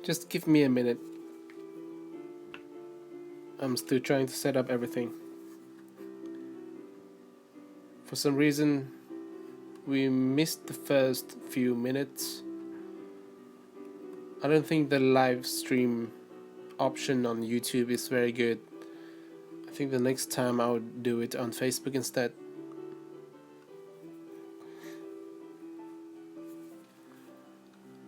Just give me a minute. I'm still trying to set up everything. For some reason, we missed the first few minutes. I don't think the live stream option on YouTube is very good. I think the next time I'll do it on Facebook instead.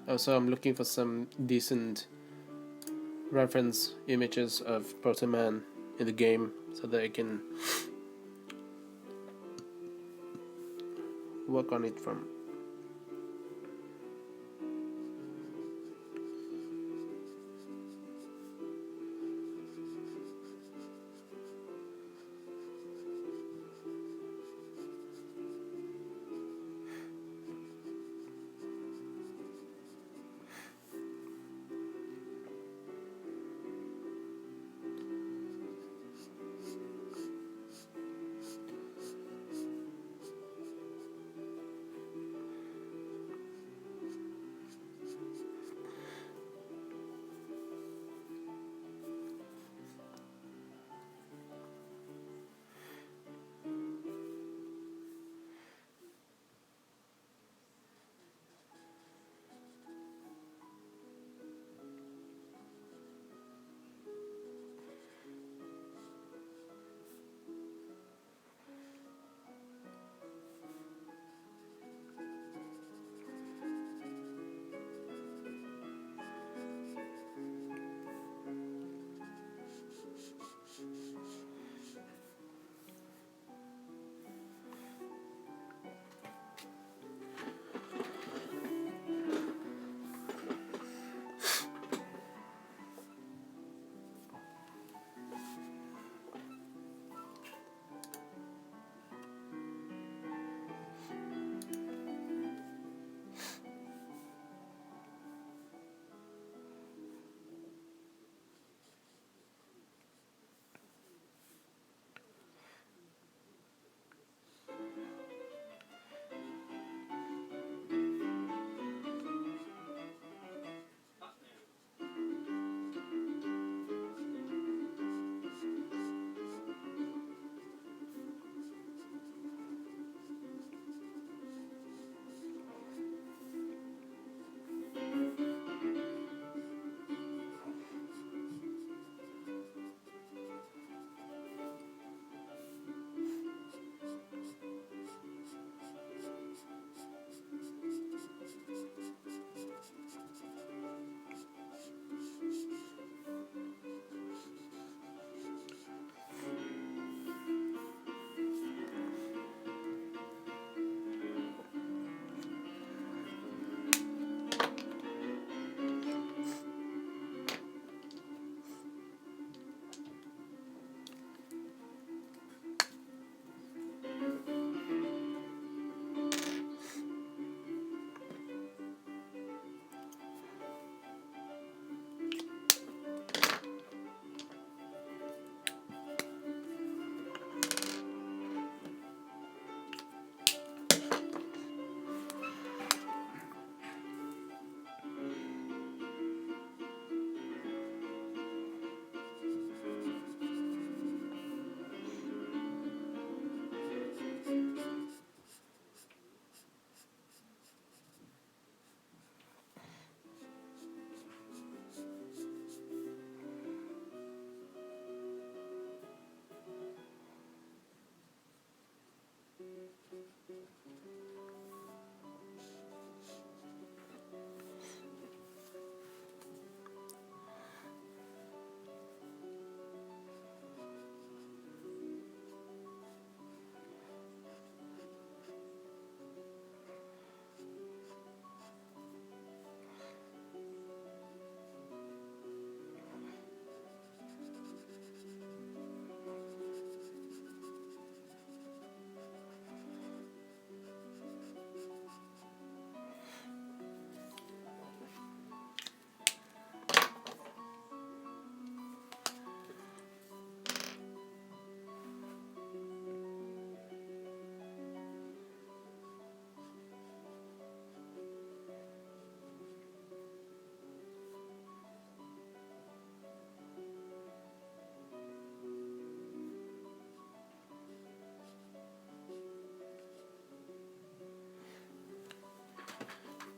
Also, I'm looking for some decent reference images of Protoman in the game so that I can work on it from.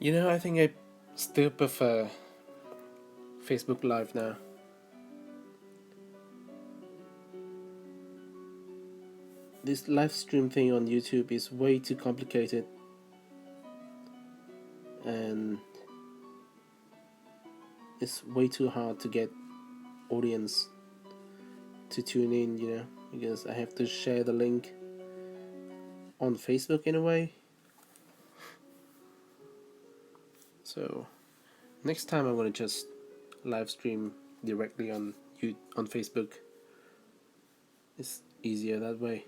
I think I still prefer Facebook Live now. This live stream thing on YouTube is way too complicated, and it's way too hard to get audience to tune in, because I have to share the link on Facebook in a way. So next time I'm gonna just live stream directly on Facebook. It's easier that way.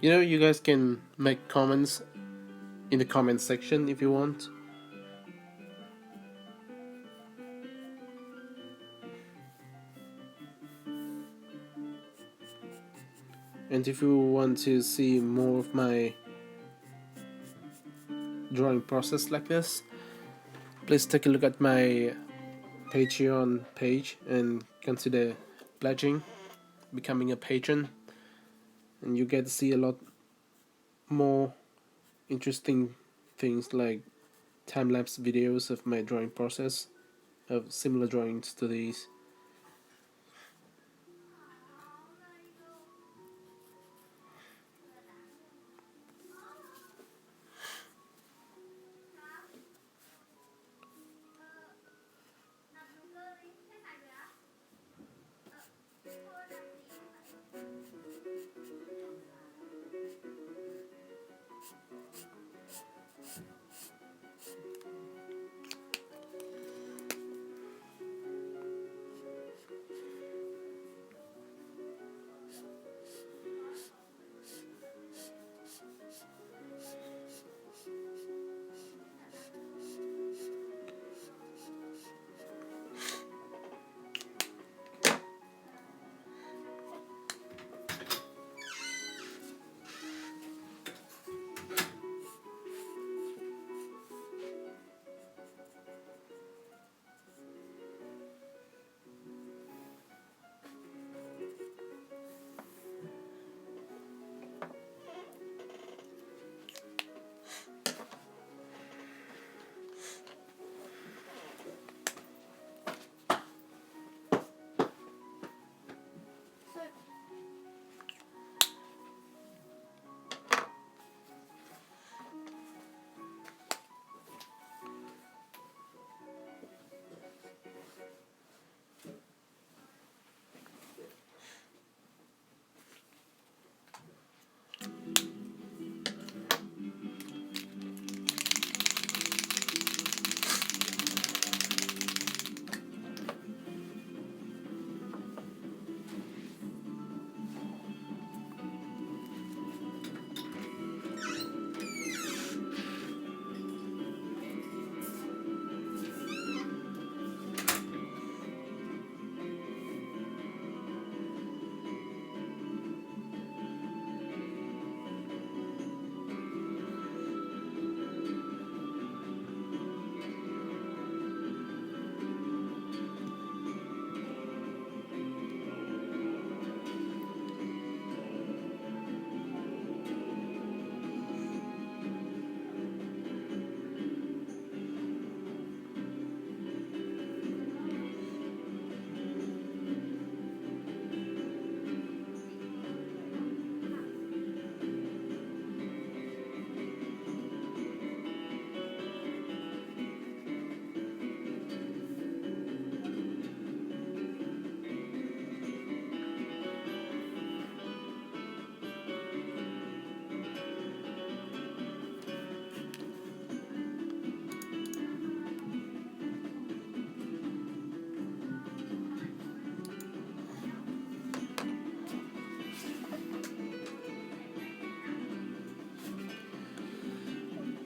You guys can make comments in the comment section if you want. And if you want to see more of my drawing process like this, please take a look at my Patreon page and consider pledging, becoming a patron, and you get to see a lot more interesting things like time-lapse videos of my drawing process, of similar drawings to these.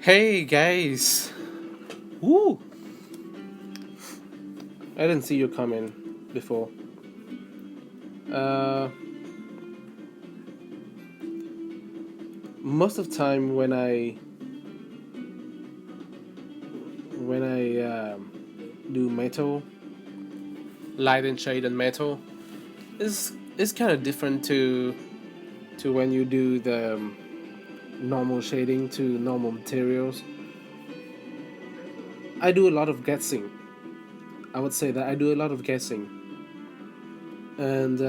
Hey guys! Woo! I didn't see you comment before. Uh, Most of the time when I do metal, light and shade and metal, is kind of different to when you do the normal shading to normal materials. I do a lot of guessing. I would say that I do a lot of guessing, and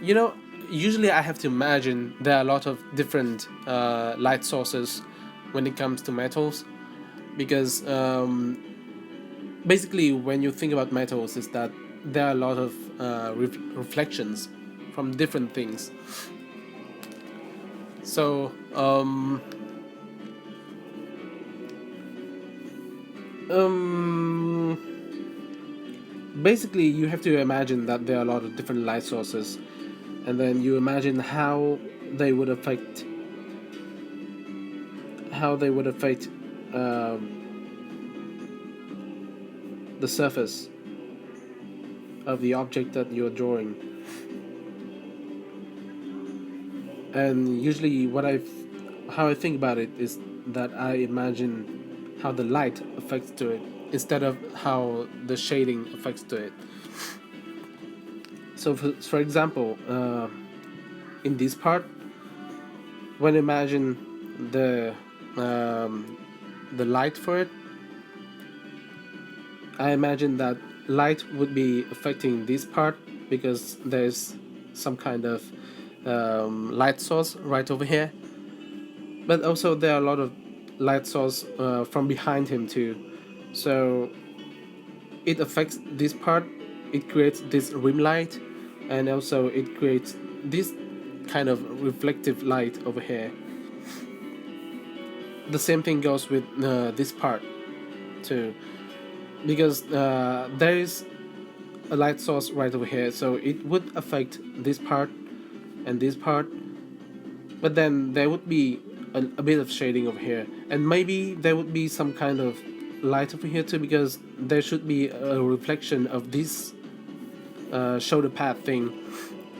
you know, usually I have to imagine there are a lot of different light sources when it comes to metals, because basically when you think about metals is that there are a lot of reflections from different things. So um, basically you have to imagine that there are a lot of different light sources, and then you imagine they would affect how they would affect um, the surface of the object that you're drawing. And usually, how I think about it is that I imagine how the light affects to it instead of how the shading affects to it. So, for example, in this part, when I imagine um, the light for it, I imagine that light would be affecting this part because there's some kind of light source right over here. But also there are a lot of light source from behind him too. So it affects this part. It creates this rim light, and also it creates this kind of reflective light over here. The same thing goes with this part too, because there is a light source right over here, so it would affect this part and this part, but then there would be a bit of shading over here, and maybe there would be some kind of light over here too, because there should be a reflection of this shoulder pad thing.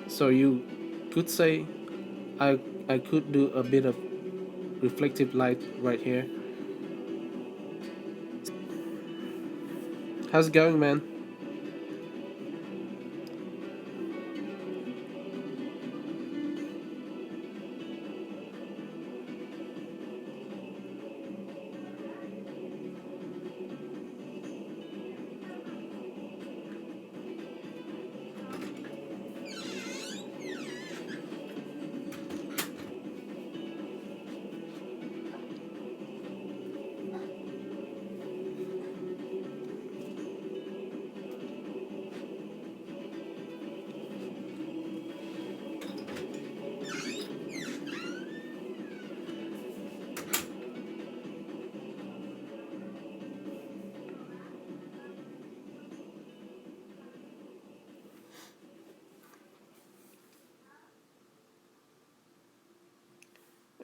So you could say I I could do a bit of reflective light right here. How's it going, man?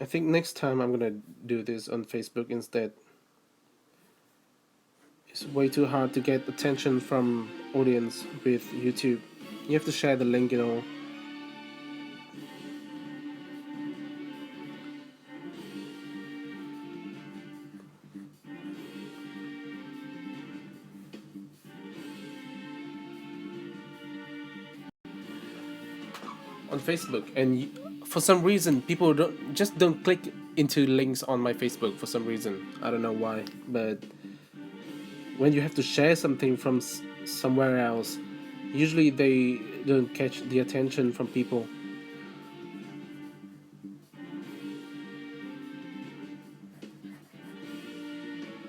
I think next time I'm gonna do this on Facebook instead. It's way too hard to get attention from audience with YouTube. You have to share the link, you know. On Facebook, and for some reason people don't click into links on my Facebook for some reason. I don't know why, but when you have to share something from somewhere else, usually they don't catch the attention from people.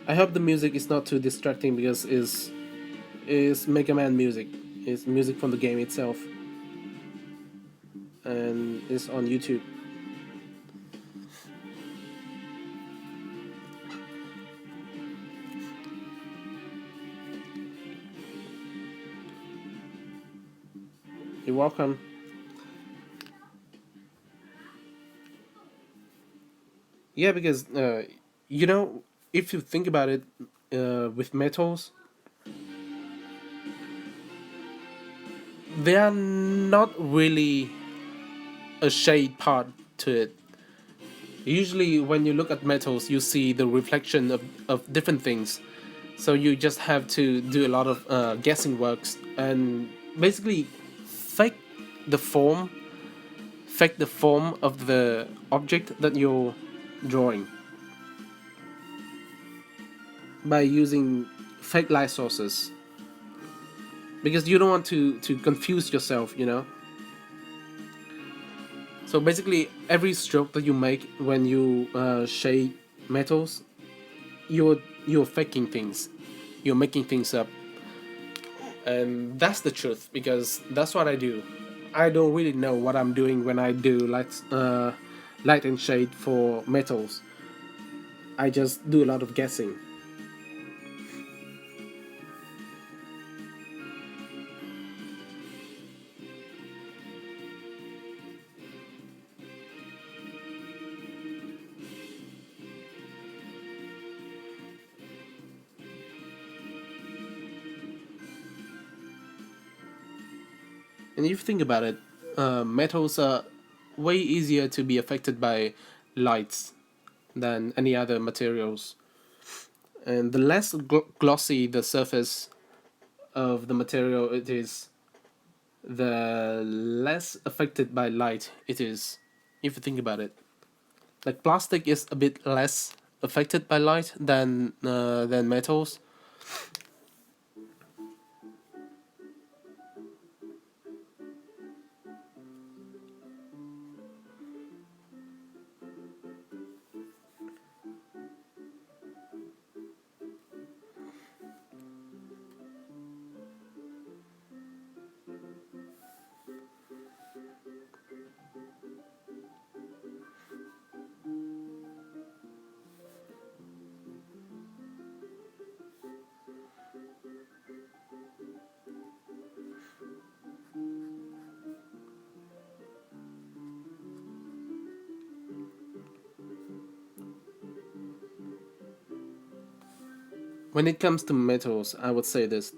I hope the music is not too distracting because is Mega Man music. It's music from the game itself, and it's on YouTube. You're welcome. Yeah, because you know, if you think about it, with metals, they are not really a shade part to it. Usually, when you look at metals, you see the reflection of different things. So you just have to do a lot of guessing works and basically fake the form, fake the form of the object that you're drawing by using fake light sources. Because you don't want to confuse yourself, you know. So basically, every stroke that you make when you shade metals, you're faking things, you're making things up, and that's the truth because that's what I do. I don't really know what I'm doing when I do light and shade for metals. I just do a lot of guessing. And if you think about it, metals are way easier to be affected by lights than any other materials. And the less glossy the surface of the material it is, the less affected by light it is. If you think about it, like plastic is a bit less affected by light than metals. When it comes to metals, I would say this.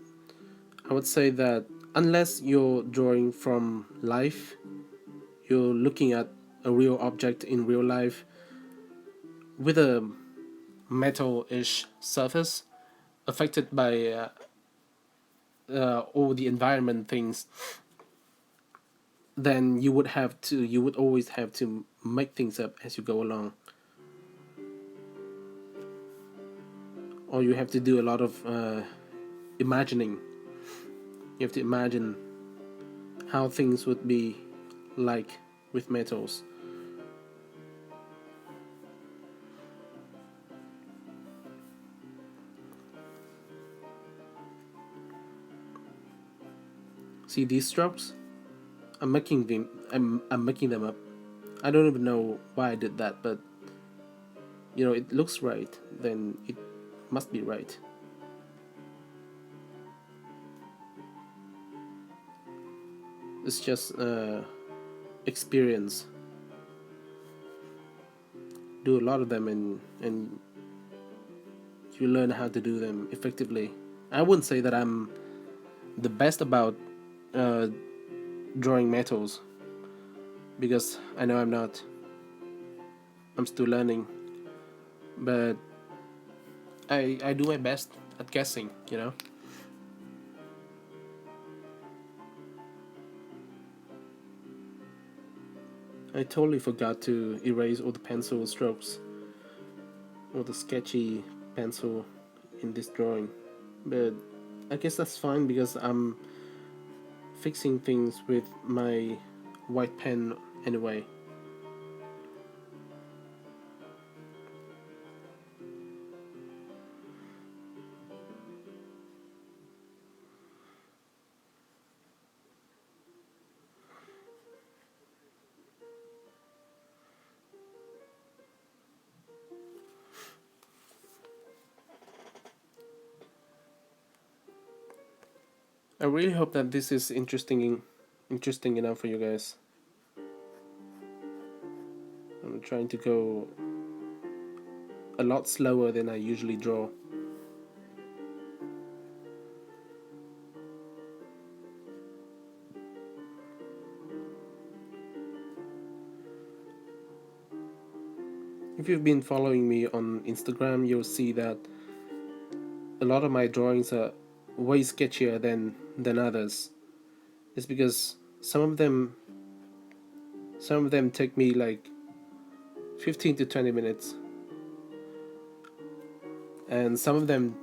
I would say that unless you're drawing from life, you're looking at a real object in real life with a metal-ish surface affected by all the environment things, then you would always have to make things up as you go along, or you have to do a lot of imagining. You have to imagine how things would be like with metals. See these strokes? I'm making them up. I don't even know why I did that, but it looks right, then it must be right. It's just experience. Do a lot of them, and you learn how to do them effectively. I wouldn't say that I'm the best about uh, drawing metals, because I know I'm not. I'm still learning, but I do my best at guessing. I totally forgot to erase all the pencil strokes or the sketchy pencil in this drawing, but I guess that's fine because I'm fixing things with my white pen anyway. I really hope that this is interesting enough for you guys. I'm trying to go a lot slower than I usually draw. If you've been following me on Instagram, you'll see that a lot of my drawings are way sketchier than others. It's because some of them take me like 15 to 20 minutes, and some of them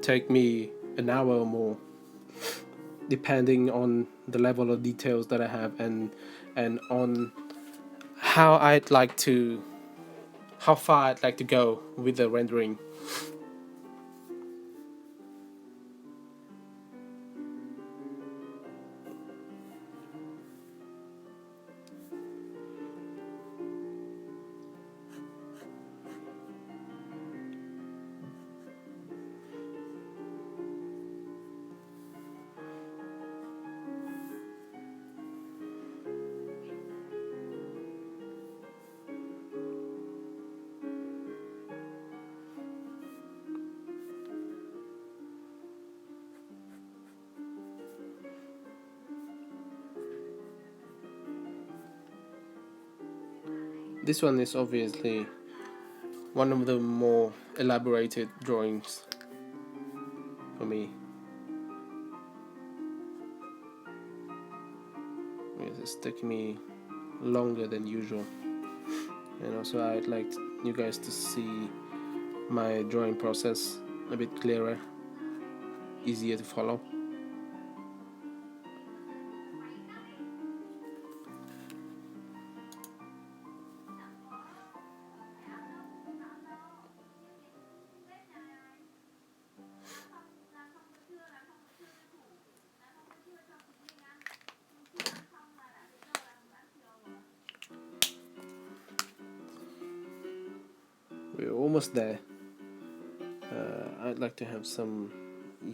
take me an hour or more, depending on the level of details that I have, and on how I'd like to how far I'd like to go with the rendering. this one is obviously one of the more elaborated drawings for me. It's taking me longer than usual, and also I'd like you guys to see my drawing process a bit clearer, easier to follow. We're almost there. I'd like to have some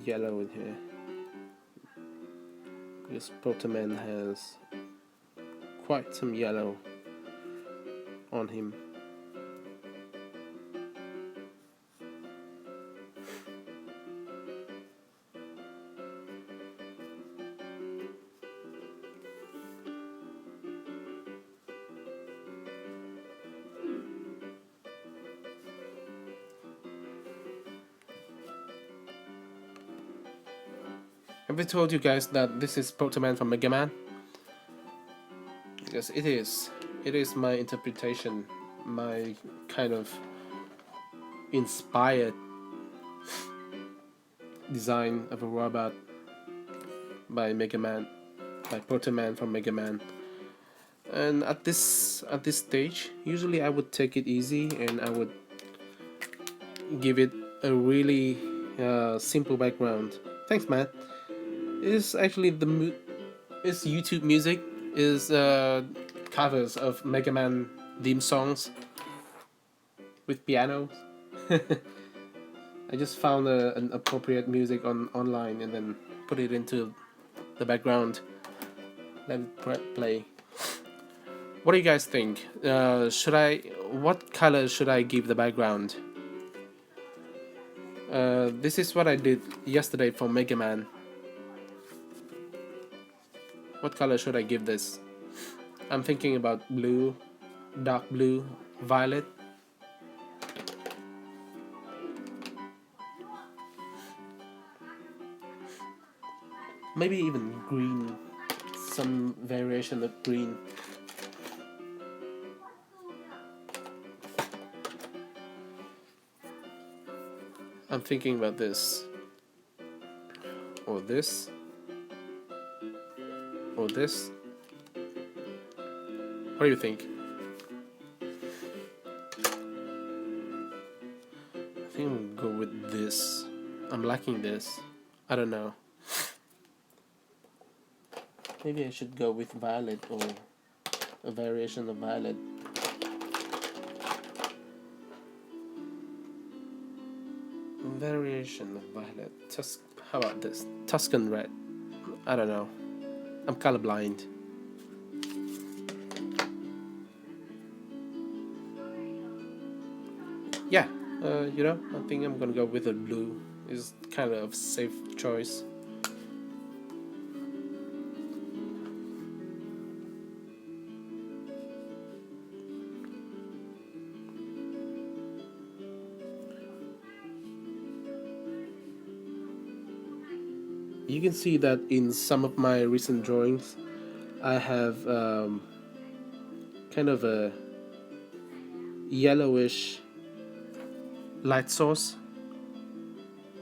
yellow in here because Protoman has quite some yellow on him. Have I told you guys that this is Protoman from Mega Man? Because it is. It is my interpretation, my kind of inspired design of a robot by Mega Man, by Protoman from Mega Man. And at this stage, usually I would take it easy and I would give it a really simple background. Thanks, man. It's actually it's YouTube music, is covers of Mega Man theme songs with pianos. I just found an appropriate music online and then put it into the background. Let it play. What do you guys think? What color should I give the background? This is what I did yesterday for Mega Man. What color should I give this? I'm thinking about blue, dark blue, violet. Maybe even green. Some variation of green. I'm thinking about this. Or this. Or this. What do you think? I think I'm gonna go with this. I'm liking this. I don't know. Maybe I should go with violet or a variation of violet. Variation of violet. How about this? Tuscan red. I don't know. I'm colorblind. Yeah, I think I'm gonna go with a blue. It's kind of a safe choice. You can see that in some of my recent drawings, I have kind of a yellowish light source,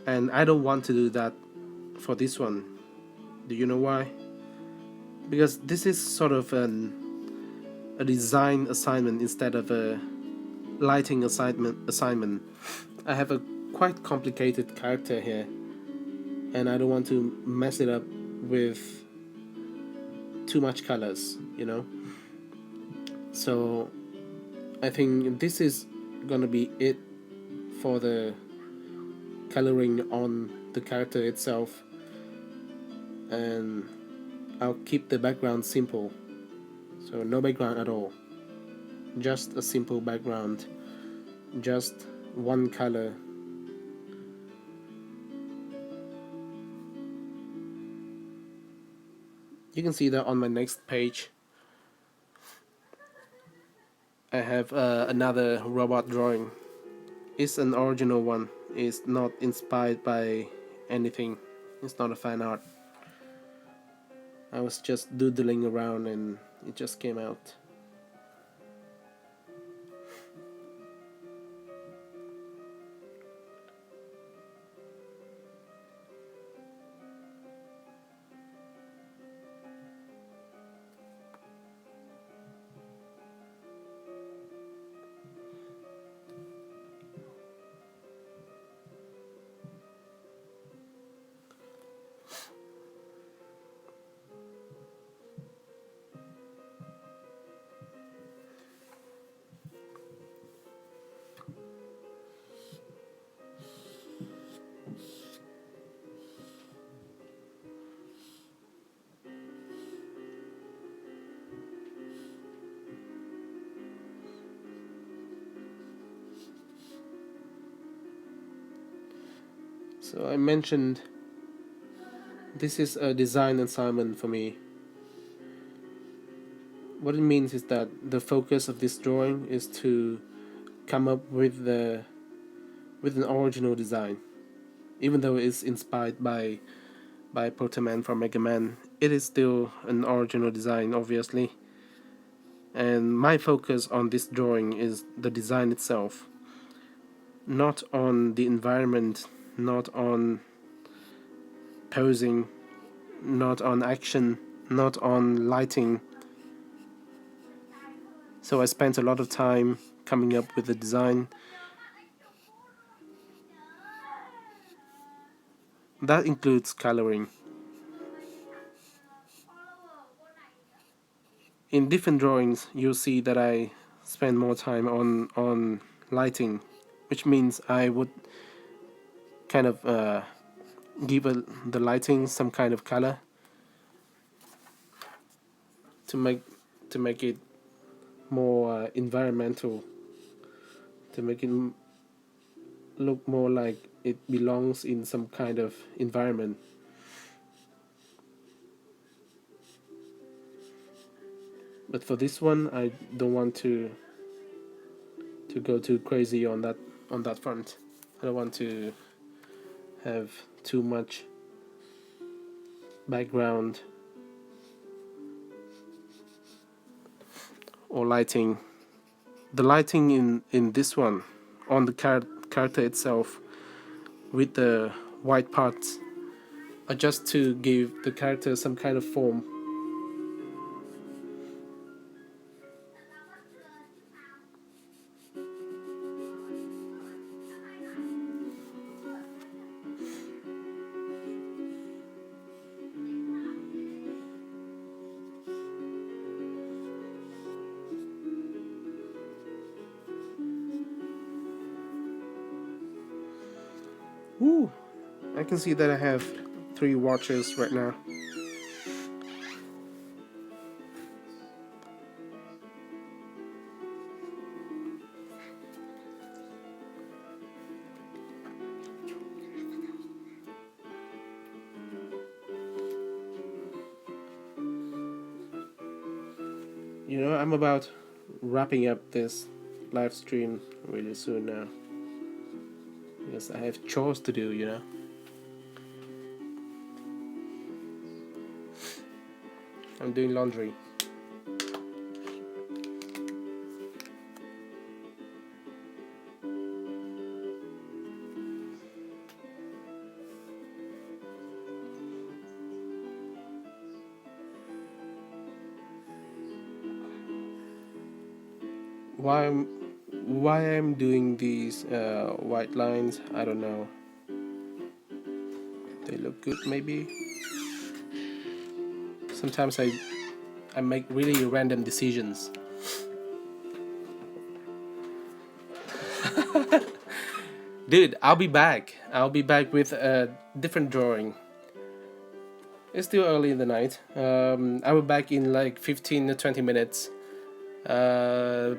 and I don't want to do that for this one. Do you know why? Because this is sort of a design assignment instead of a lighting assignment. I have a quite complicated character here, and I don't want to mess it up with too much colors, So I think this is gonna be it for the coloring on the character itself, and I'll keep the background simple, so no background at all, just a simple background, just one color. You can see that on my next page I have another robot drawing. It's an original one. It's not inspired by anything. It's not a fan art. I was just doodling around and it just came out. So I mentioned this is a design assignment for me. What it means is that the focus of this drawing is to come up with an original design. Even though it's inspired by Protoman from Mega Man, it is still an original design, obviously. And my focus on this drawing is the design itself, not on the environment, not on posing, not on action, not on lighting. So I spent a lot of time coming up with the design. That includes coloring. In different drawings, you'll see that I spend more time on lighting, which means I would kind of give the lighting some kind of color to make it more environmental, to make it look more like it belongs in some kind of environment. But for this one, I don't want to go too crazy on that front. I don't want to have too much background or lighting. The lighting in this one on the character itself with the white parts are just to give the character some kind of form. Ooh, I can see that I have 3 watches right now. You know, I'm about wrapping up this live stream really soon now. Because I have chores to do, you know. I'm doing laundry. Why I'm doing these white lines, I don't know. They look good, maybe. Sometimes I make really random decisions. Dude, I'll be back. I'll be back with a different drawing. It's still early in the night. I'll be back in like 15 to 20 minutes.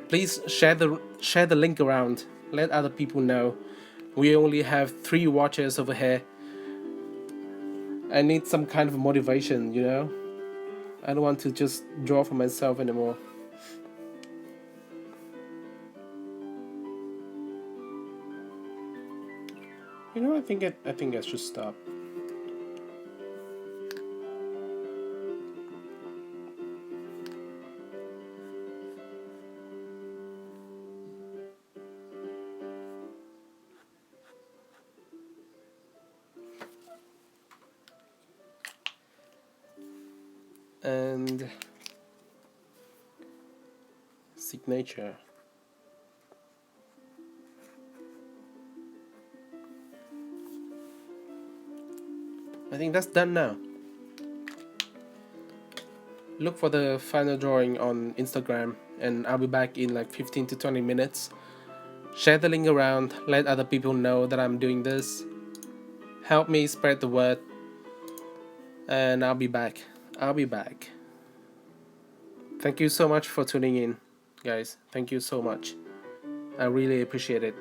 Please share the link around. Let other people know. We only have 3 watchers over here. I need some kind of motivation, you know? I don't want to just draw for myself anymore. You know, I think I should stop. And signature. I think that's done now. Look for the final drawing on Instagram, and I'll be back in like 15 to 20 minutes. Share the link around, let other people know that I'm doing this. Help me spread the word, and I'll be back. I'll be back. Thank you so much for tuning in, guys. Thank you so much. I really appreciate it.